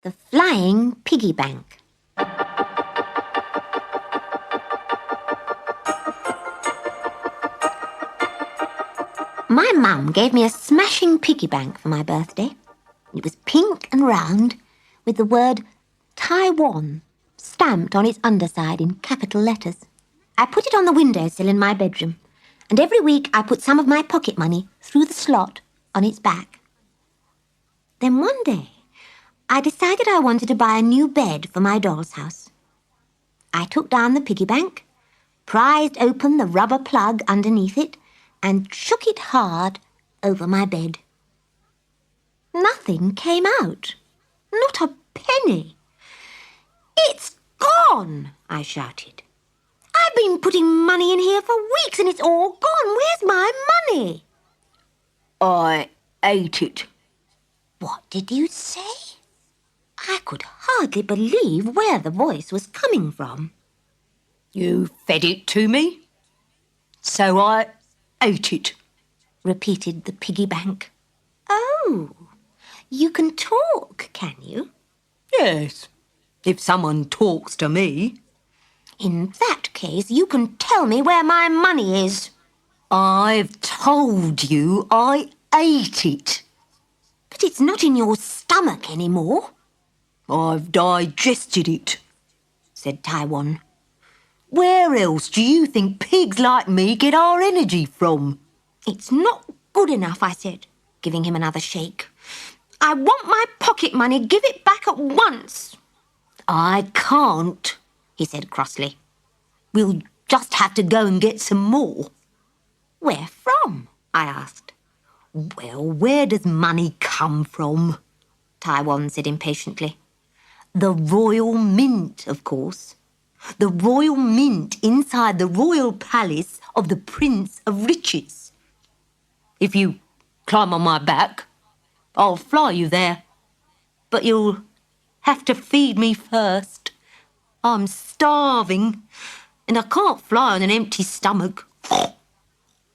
The Flying Piggy-Bank. My mum gave me a smashing piggy bank for my birthday. It was pink and round, with the word Taiwan stamped on its underside in capital letters. I put it on the windowsill in my bedroom, and every week I put some of my pocket money through the slot on its back. Then one day, I decided I wanted to buy a new bed for my doll's house. I took down the piggy bank, prized open the rubber plug underneath it, and shook it hard over my bed. Nothing came out. Not a penny. "It's gone!" I shouted. "I've been putting money in here for weeks and it's all gone. Where's my money?" "I ate it." "What did you say?" I could hardly believe where the voice was coming from. "You fed it to me, so I ate it," repeated the piggy bank. "Oh, you can talk, can you?" "Yes, if someone talks to me." "In that case, you can tell me where my money is." "I've told you I ate it." "But it's not in your stomach anymore." "I've digested it," said Taiwan. "Where else do you think pigs like me get our energy from?" "It's not good enough," I said, giving him another shake. "I want my pocket money. Give it back at once." "I can't," he said crossly. "We'll just have to go and get some more." "Where from?" I asked. "Well, where does money come from?" Taiwan said impatiently. "The Royal Mint, of course. The Royal Mint inside the Royal Palace of the Prince of Riches. If you climb on my back, I'll fly you there. But you'll have to feed me first. I'm starving, and I can't fly on an empty stomach."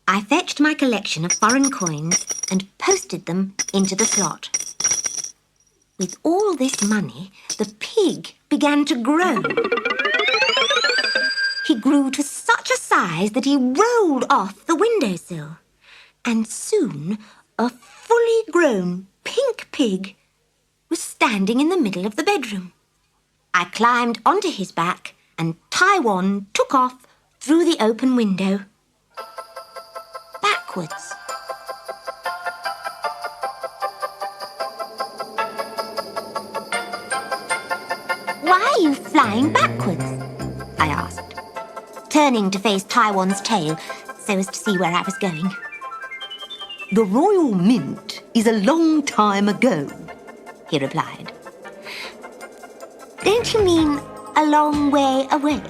I fetched my collection of foreign coins and posted them into the slot. With all this money, the pig began to grow. He grew to such a size that he rolled off the windowsill. And soon, a fully grown pink pig was standing in the middle of the bedroom. I climbed onto his back and Taiwan took off through the open window. Backwards. "Why are you flying backwards?" I asked, turning to face Taiwan's tail so as to see where I was going. "The Royal Mint is a long time ago," he replied. "Don't you mean a long way away?"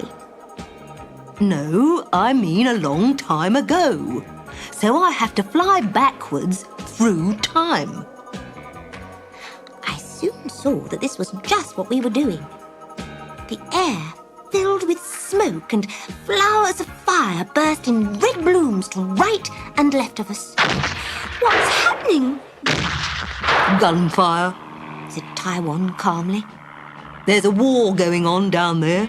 "No, I mean a long time ago. So I have to fly backwards through time." I soon saw that this was just what we were doing. The air filled with smoke and flowers of fire burst in red blooms to right and left of us. "What's happening?" "Gunfire," said Taiwan calmly. "There's a war going on down there."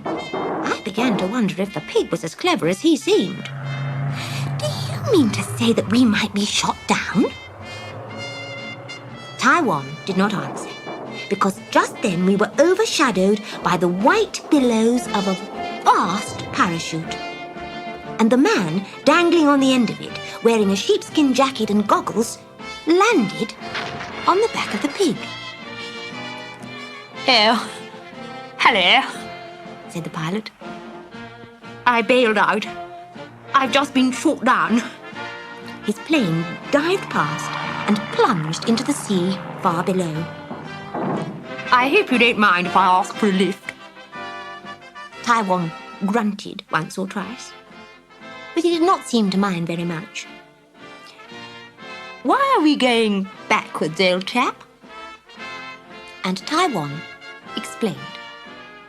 I began to wonder if the pig was as clever as he seemed. "Do you mean to say that we might be shot down?" Taiwan did not answer, because just then we were overshadowed by the white billows of a vast parachute. And the man, dangling on the end of it, wearing a sheepskin jacket and goggles, landed on the back of the pig. Hello, said the pilot. "I bailed out. I've just been shot down." His plane dived past and plunged into the sea far below. "I hope you don't mind if I ask for a lift." Taiwan grunted once or twice, but he did not seem to mind very much. "Why are we going backwards, old chap?" And Taiwan explained.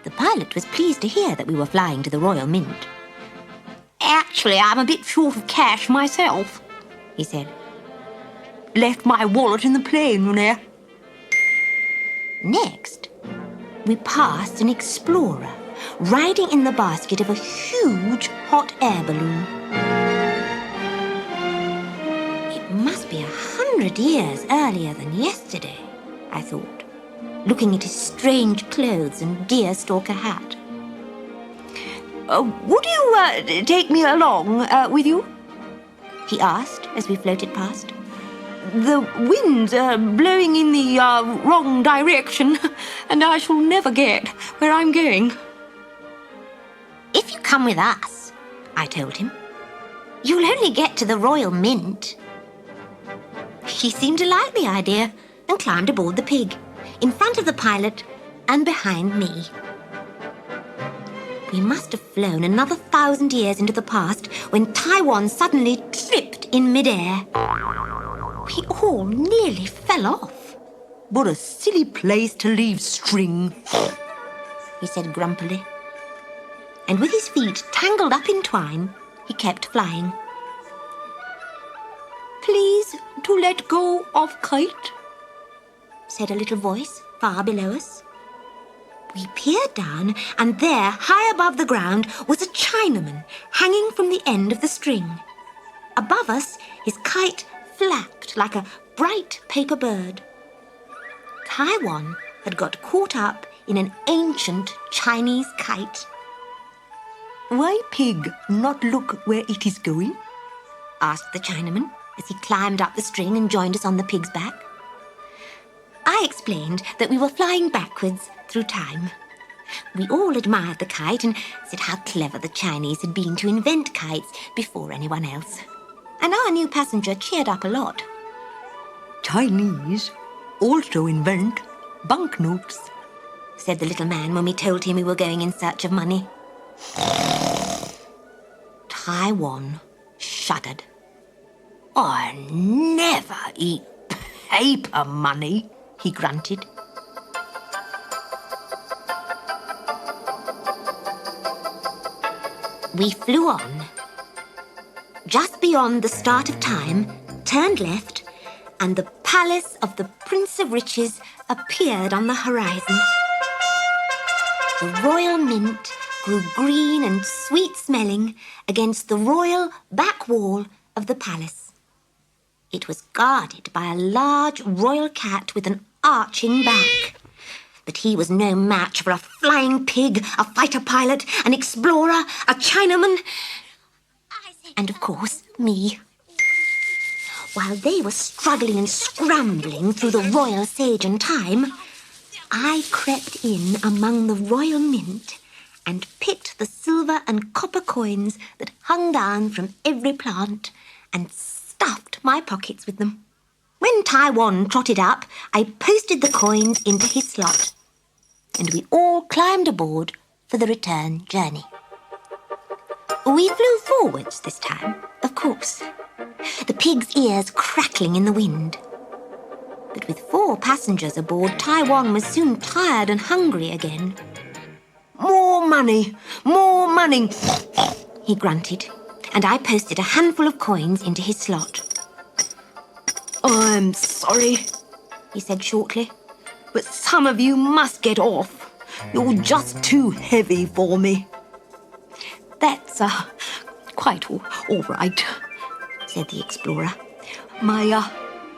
The pilot was pleased to hear that we were flying to the Royal Mint. "Actually, I'm a bit short of cash myself," he said. "Left my wallet in the plane, you know." Next, we passed an explorer riding in the basket of a huge hot air balloon. It must be 100 years earlier than yesterday, I thought, looking at his strange clothes and deerstalker hat. Would you take me along with you? He asked as we floated past. The wind's blowing in the wrong direction, and I shall never get where I'm going. If you come with us, I told him, you'll only get to the Royal Mint. He seemed to like the idea and climbed aboard the pig, in front of the pilot and behind me. We must have flown another 1,000 years into the past when Taiwan suddenly tripped in midair. We all nearly fell off. What a silly place to leave string, he said grumpily. And with his feet tangled up in twine, he kept flying. Please to let go of kite, said a little voice far below us. We peered down, and there, high above the ground, was a Chinaman hanging from the end of the string. Above us, his kite flapped like a bright paper bird. Taiwan had got caught up in an ancient Chinese kite. Why, pig, not look where it is going? Asked the Chinaman as he climbed up the string and joined us on the pig's back. I explained that we were flying backwards through time. We all admired the kite and said how clever the Chinese had been to invent kites before anyone else. And our new passenger cheered up a lot. Chinese also invent banknotes, said the little man when we told him we were going in search of money. Taiwan shuddered. I never eat paper money, he grunted. We flew on. Just beyond the start of time, turned left, and the palace of the Prince of Riches appeared on the horizon. The Royal Mint grew green and sweet-smelling against the royal back wall of the palace. It was guarded by a large royal cat with an arching back. But he was no match for a flying pig, a fighter pilot, an explorer, a Chinaman, and, of course, me. While they were struggling and scrambling through the royal sage and thyme, I crept in among the Royal Mint and picked the silver and copper coins that hung down from every plant and stuffed my pockets with them. When Taiwan trotted up, I posted the coins into his slot, and we all climbed aboard for the return journey. We flew forwards this time, of course, the pig's ears crackling in the wind. But with 4 passengers aboard, Taiwan was soon tired and hungry again. More money, he grunted, and I posted a handful of coins into his slot. I'm sorry, he said shortly, but some of you must get off. You're just too heavy for me. That's quite all right, said the explorer. My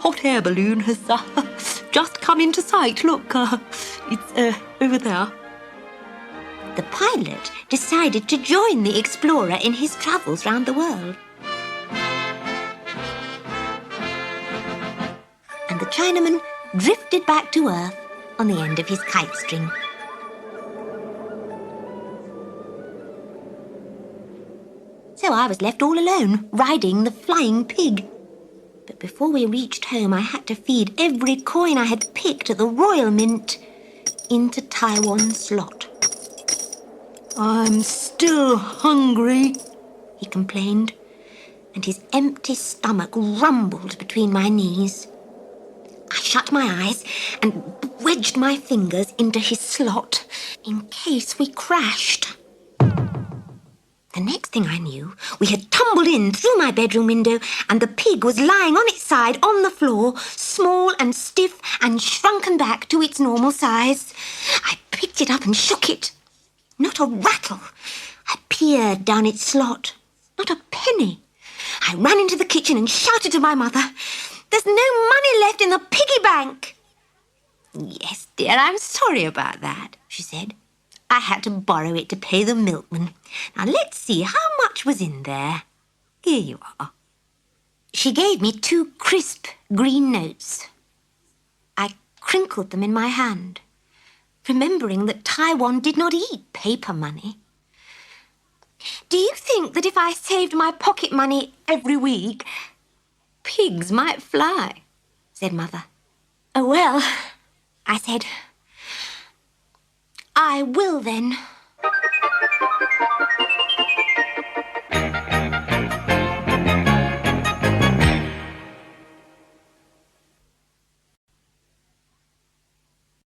hot air balloon has just come into sight. Look, it's over there. The pilot decided to join the explorer in his travels round the world. And the Chinaman drifted back to Earth on the end of his kite string. So I was left all alone, riding the flying pig. But before we reached home, I had to feed every coin I had picked at the Royal Mint into Taiwan's slot. I'm still hungry, he complained, and his empty stomach rumbled between my knees. I shut my eyes and wedged my fingers into his slot in case we crashed. The next thing I knew, we had tumbled in through my bedroom window and the pig was lying on its side on the floor, small and stiff and shrunken back to its normal size. I picked it up and shook it. Not a rattle. I peered down its slot. Not a penny. I ran into the kitchen and shouted to my mother, "There's no money left in the piggy-bank." "Yes, dear, I'm sorry about that," she said. "I had to borrow it to pay the milkman. Now let's see how much was in there. Here you are." She gave me 2 crisp green notes. I crinkled them in my hand, remembering that Taiwan did not eat paper money. "Do you think that if I saved my pocket money every week, pigs might fly?" said Mother. "Oh, well," I said, "I will then."